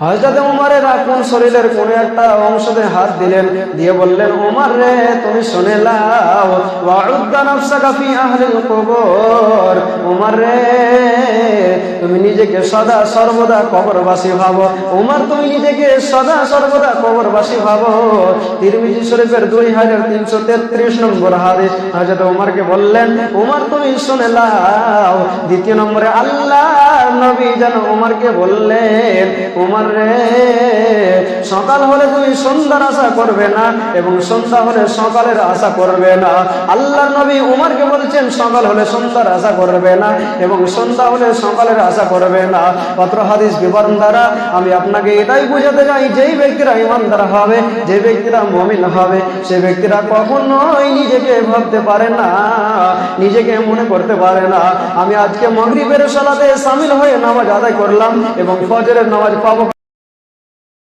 হযরত ওমরের কোন শরীরের কোন একটা অংশতে হাত দিলেন, দিয়ে বললেন, ওমর রে তুমি শুনে নাও, ওয়াউদ্দা নাফসাকা ফি আহলিল কুবুর। ওমর রে তুমি নিজেকে সদা সর্বদা কবরবাসী ভাবো। ওমর তুমি নিজেকে সদা সর্বদা কবরবাসী ভাবো। তিরমিজি শরীফের 2333 নম্বর হাদিস। হযরত ওমরকে বললেন, ওমর তুমি শুনে নাও। দ্বিতীয় নম্বরে আল্লাহ নবী যেন ওমরকে বললেন, ওমর রে সকাল হলে তুমি সন্ধ্যার আশা করবে না এবং সন্ধ্যা হলে সকালের আশা করবে না। আল্লাহর নবী ওমরকে বলছেন সকাল হলে সন্ধ্যার আশা করবে না এবং সন্ধ্যা হলে সকালের আশা করবে না। পত্র হাদিস বিবরণ দ্বারা আমি আপনাকে এটাই বুঝাতে চাই, যেই ব্যক্তিরা ইমানদার হবে, যে ব্যক্তিরা মুমিন হবে, সে ব্যক্তিরা কখনোই নিজেকে ভাবতে পারে না, নিজেকে মনে করতে পারে না আমি আজকে মাগরিবের সালাতে শামিল হয়ে নামাজ আদায় করলাম এবং ফজরের নামাজ পাবো।